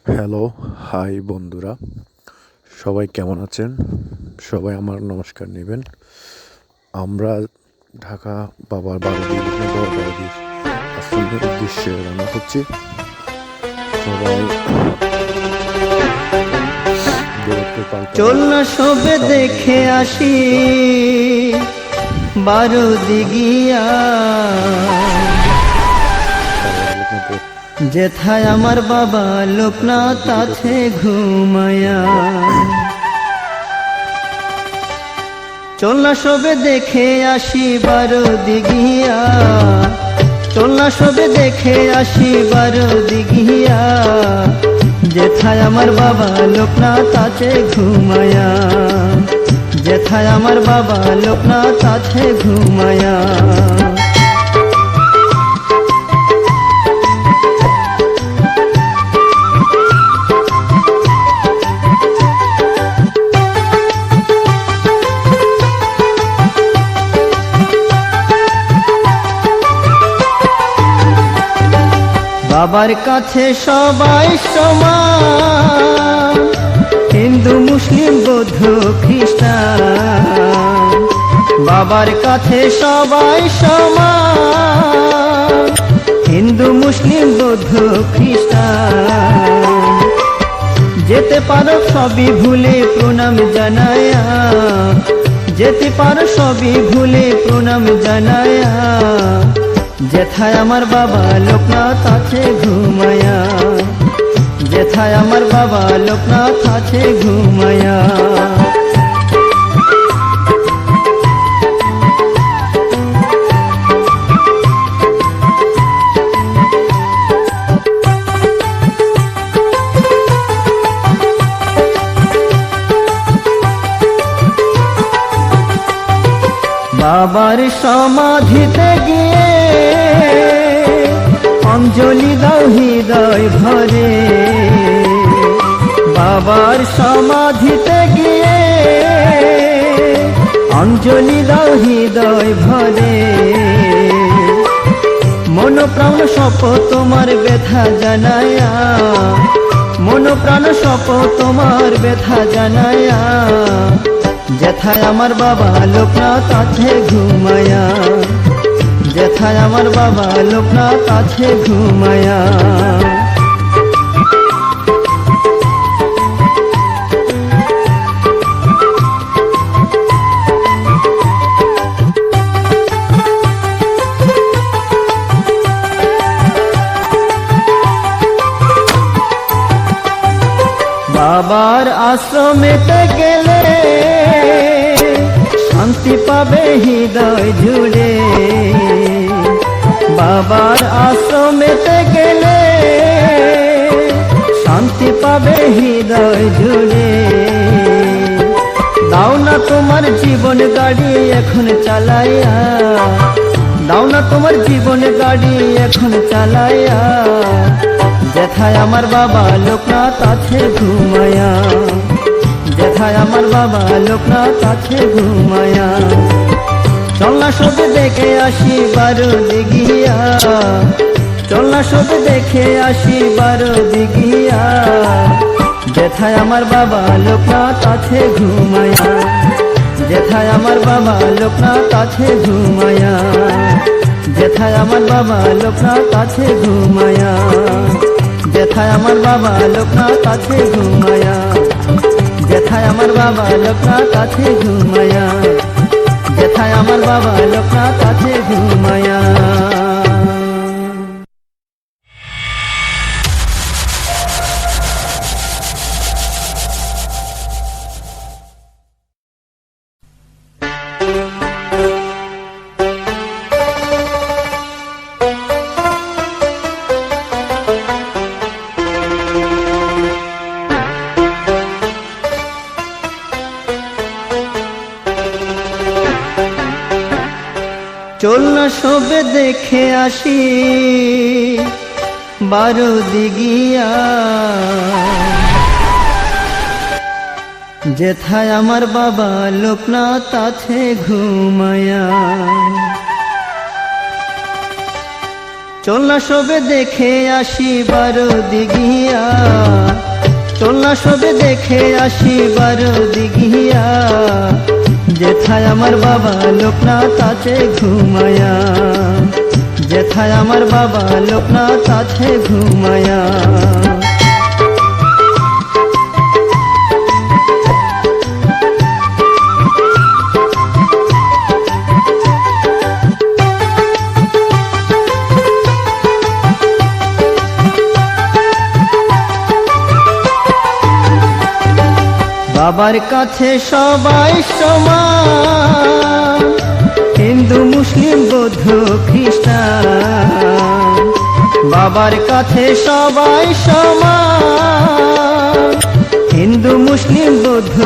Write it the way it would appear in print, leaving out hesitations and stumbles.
Hello, high বন্ধুরা, সবাই কেমন আছেন? সবাই আমার নমস্কার নেবেন। আমরা ঢাকা বাবার বাড়ির আশ্রমের উদ্দেশ্যে রান্না করছি। সবাই চল না সবে দেখে আসি 12 দিগিয়া, যেথায় আমার বাবা লোকনাথ আছে ঘুমায়া। চল না সবে দেখে আসি 12 দিগিয়া, চল না সবে দেখে আসি 12 দিগিয়া, যেথায় আমার বাবা লোকনাথ আছে ঘুমায়া, যেথায় আমার বাবা লোকনাথ আছে ঘুমায়া। বাবার কাছে সবাই সমান, হিন্দু মুসলিম বৌদ্ধ খ্রিস্টান। বাবার কাছে সবাই সমান, হিন্দু মুসলিম বৌদ্ধ খ্রিস্টান। যেতে পারো সবই ভুলে প্রণাম জানায়া, যেতে পারো সবই ভুলে প্রণাম জানায়া, যেথায় আমার বাবা লোকনাথ আছে ঘুমায়া, যেথায় আমার বাবা লোকনাথ আছে ঘুমায়া। বাবার সমাধিতে গিয়ে অঞ্জলি দাও হৃদয় ভরে, বাবার সমাধিতে গিয়ে অঞ্জলি দাও হৃদয় ভরে। মন প্রাণ সপ তোমার ব্যথা জানায়া, মন প্রাণ সপ তোমার ব্যথা জানায়া, যেথায় আমার বাবা লোকনাথ আছে ঘুমায়া, যেথায় আমার বাবা লোকনাথ আছে ঘুমায়া। বাবার আশ্রমেতে গেলে শান্তি পাবে হৃদয় জুড়ে, বাবার আশ্রমেতে গেলে শান্তি পাবে হৃদয় জুড়ে। দাও না তোমার জীবন গাড়ি এখন চালাইয়া, দাও না তোমার জীবন গাড়ি এখন চালাইয়া, যেথায় আমার বাবা লোকনাথ আছে ঘুমায়া, যেথায় আমার বাবা লোকনাথ আছে ঘুমায়া। চল না সবে দেখে আসি 12 দিগিয়া, চল না সবে দেখে আসি 12 দিগিয়া, যেথায় আমার বাবা লোকনাথ আছে ঘুমায়া, যেথায় আমার বাবা লোকনাথ আছে ঘুমায়া, যেথায় আমার বাবা লোকনাথ আছে ঘুমায়া, যেথায় আমার বাবা লোকনাথ আছে ঘুমায়া, যেথায় আমার বাবা লোকনাথ আছে ঘুমায়া, যেথায় আমার বাবা লোকনাথ আছে ঘুমায়া। চল না সবে দেখে আসি 12 দিগিয়া, যেথায় আমার বাবা লোকনাথ আছে ঘুমায়া। চল না সবে দেখে আসি 12 দিগিয়া, দেখে আসি বারো দিঘিয়া, যেথায় আমার বাবা লোকনাথ আছে ঘুমায়া, যেথায় আমার বাবা লোকনাথ আছে ঘুমায়া। বাবার কাছে সবাই সমান, হিন্দু মুসলিম বৌদ্ধ খ্রিস্টান। বাবার কাছে সবাই সমান, হিন্দু মুসলিম বৌদ্ধ